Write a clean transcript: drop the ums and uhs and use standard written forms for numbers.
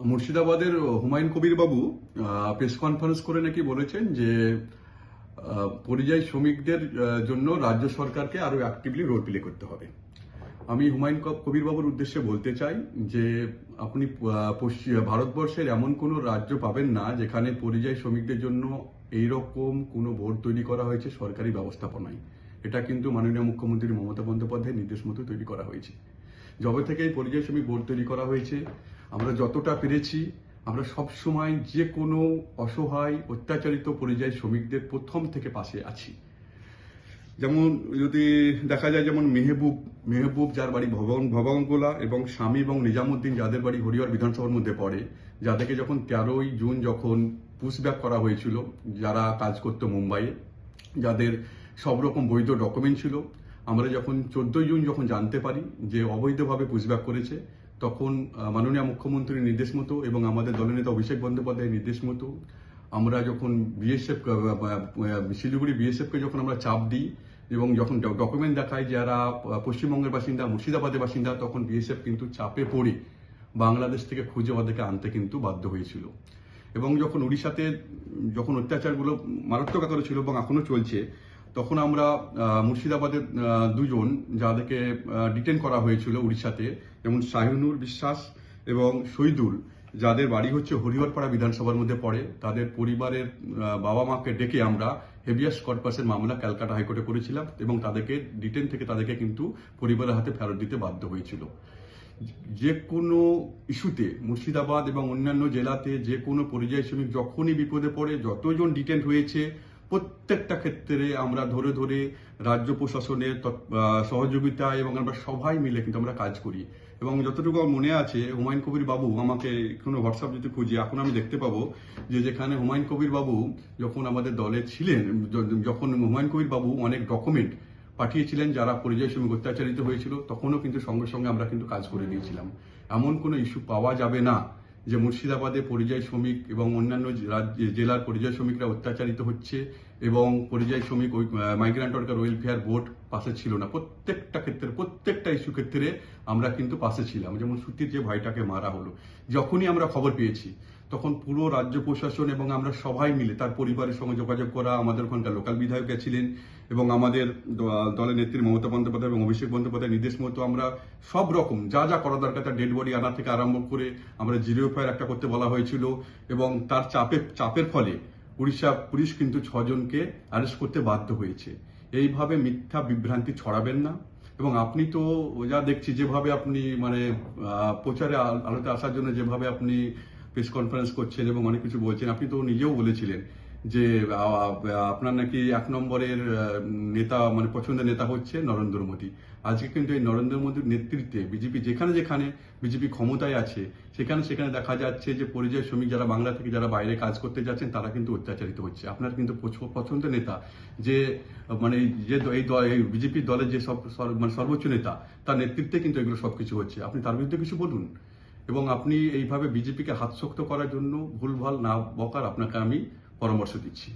মুর্শিদাবাদের হুমায়ুন কবির বাবু press conference করে নাকি বলেছেন যে পরিযায়ী শ্রমিকদের জন্য রাজ্য সরকারকে আরো অ্যাক্টিভলি রোল প্লে করতে হবে। আমি হুমায়ুন কবির বাবুর উদ্দেশ্যে বলতে চাই যে আপনি ভারতবর্ষের এমন কোনো রাজ্য পাবেন না যেখানে পরিযায়ী শ্রমিকদের জন্য এইরকম কোনো বোর্ড তৈরি করা হয়েছে সরকারি ব্যবস্থাপনায়। এটা কিন্তু মাননীয় মুখ্যমন্ত্রী মমতা বন্দ্যোপাধ্যায়ের নির্দেশ মতো তৈরি করা হয়েছে। যবে থেকে এই পরিযায়ী শ্রমিক বোর্ড তৈরি করা হয়েছে, আমরা যতটা পেরেছি আমরা সবসময় যে কোনো অসহায় অত্যাচারিত পরিযায়ী শ্রমিকদের প্রথম থেকে পাশে আছি। যেমন যদি দেখা যায়, যেমন মেহবুব যার বাড়ি ভবনগোলা এবং স্বামী এবং নিজামুদ্দিন যাদের বাড়ি হরিহর বিধানসভার মধ্যে পড়ে, যাদেরকে যখন 13ই জুন যখন পুশব্যাক করা হয়েছিল, যারা কাজ করতো মুম্বাইয়ে, যাদের সব রকম বৈধ ডকুমেন্ট ছিল, আমরা যখন 14ই জুন যখন জানতে পারি যে অবৈধভাবে পুশব্যাক করেছে, তখন মাননীয় মুখ্যমন্ত্রীর নির্দেশ মতো এবং আমাদের দলনেতা অভিষেক বন্দ্যোপাধ্যায়ের নির্দেশ মতো আমরা যখন শিলিগুড়ি বিএসএফকে যখন আমরা চাপ দিই এবং যখন ডকুমেন্ট দেখায় যারা পশ্চিমবঙ্গের বাসিন্দা, মুর্শিদাবাদের বাসিন্দা, তখন বিএসএফ কিন্তু চাপে পড়ে বাংলাদেশ থেকে খুঁজে ওদেরকে আনতে কিন্তু বাধ্য হয়েছিল। এবং যখন উড়িষ্যাতে যখন অত্যাচারগুলো মারাত্মক আকারে ছিল এবং এখনো চলছে, তখন আমরা মুর্শিদাবাদের দুজন যাদেরকে ডিটেন করা হয়েছিল উড়িষ্যাতে, যেমন শাহিনুর বিশ্বাস এবং শহীদুল, যাদের বাড়ি হচ্ছে হরিহরপাড়া বিধানসভার মধ্যে পড়ে, তাদের পরিবারের বাবা মাকে ডেকে আমরা হেভিয়াস কর্পাসের মামলা ক্যালকাটা হাইকোর্টে করেছিলাম এবং তাদেরকে ডিটেন থেকে তাদেরকে কিন্তু পরিবারের হাতে ফেরত দিতে বাধ্য হয়েছিল। যে কোনো ইস্যুতে মুর্শিদাবাদ এবং অন্যান্য জেলাতে যে কোনো পরিযায়ী শ্রমিক যখনই বিপদে পড়ে, যতজন ডিটেন হয়েছে, প্রত্যেকটা ক্ষেত্রে আমরা ধরে ধরে রাজ্য প্রশাসনের সহযোগিতা এবং আমরা সবাই মিলে কিন্তু আমরা কাজ করি। এবং যতটুকু আমার মনে আছে, হুমায়ুন কবির বাবু আমাকে কোনো হোয়াটসঅ্যাপ যদি খুঁজি এখন আমি দেখতে পাবো যে যেখানে হুমায়ুন কবির বাবু যখন আমাদের দলে ছিলেন, যখন হুমায়ুন কবির বাবু অনেক ডকুমেন্ট পাঠিয়েছিলেন যারা পরিযায়ী শ্রমিক অত্যাচারিত হয়েছিল, তখনও কিন্তু সঙ্গে সঙ্গে আমরা কিন্তু কাজ করে দিয়েছিলাম। এমন কোনো ইস্যু পাওয়া যাবে না যে মুর্শিদাবাদে পরিযায়ী শ্রমিক এবং অন্যান্য জেলার পরিযায়ী শ্রমিকরা অত্যাচারিত হচ্ছে এবং পরিযায়ী শ্রমিক মাইগ্রেন্ট ওয়ার্কার ওয়েলফেয়ার বোর্ড পাশে ছিল না। প্রত্যেকটা ক্ষেত্রে, প্রত্যেকটা ইস্যু ক্ষেত্রে আমরা কিন্তু পাশে ছিলাম। যেমন সুতির যে ভাইটাকে মারা হলো, যখনই আমরা খবর পেয়েছি তখন পুরো রাজ্য প্রশাসন এবং আমরা সবাই মিলে তার পরিবারের সঙ্গে যোগাযোগ করা, আমাদের ওখানকার লোকাল বিধায়ক ছিলেন এবং আমাদের দলের নেত্রী মমতা বন্দ্যোপাধ্যায় এবং অভিষেক বন্দ্যোপাধ্যায়ের নির্দেশ মতো আমরা সব রকম যা যা করা দরকার, তার ডেড বডি আনা থেকে আরম্ভ করে আমরা জিরো এফআইআর একটা করতে বলা হয়েছিল এবং তার চাপের ফলে উড়িষ্যা পুলিশ কিন্তু 6 জনকে অ্যারেস্ট করতে বাধ্য হয়েছে। এইভাবে মিথ্যা বিভ্রান্তি ছড়াবেন না। এবং আপনি তো যা দেখছি যেভাবে আপনি মানে প্রচারে আলোতে আসার জন্য যেভাবে আপনি প্রেস কনফারেন্স করছেন এবং অনেক কিছু বলছেন, আপনি তো নিজেও বলেছিলেন যে আপনার নাকি 1 নম্বরের নেতা মানে পছন্দের নেতা হচ্ছে নরেন্দ্র মোদী। আজকে কিন্তু এই নরেন্দ্র মোদীর নেতৃত্বে বিজেপি যেখানে যেখানে বিজেপি ক্ষমতায় আছে সেখানে সেখানে দেখা যাচ্ছে যে পরিযায়ী শ্রমিক যারা বাংলা থেকে যারা বাইরে কাজ করতে যাচ্ছেন তারা কিন্তু অত্যাচারিত হচ্ছে। আপনার কিন্তু পছন্দের নেতা যে মানে যে এই বিজেপি দলের যে মানে সর্বোচ্চ নেতা, তার নেতৃত্বে কিন্তু এগুলো সবকিছু হচ্ছে। আপনি তার বিরুদ্ধে কিছু বলুন এবং আপনি এইভাবে বিজেপিকে হাতশক্ত করার জন্য ভুলভাল না বকার আপনাকে আমি পরামর্শ দিচ্ছি।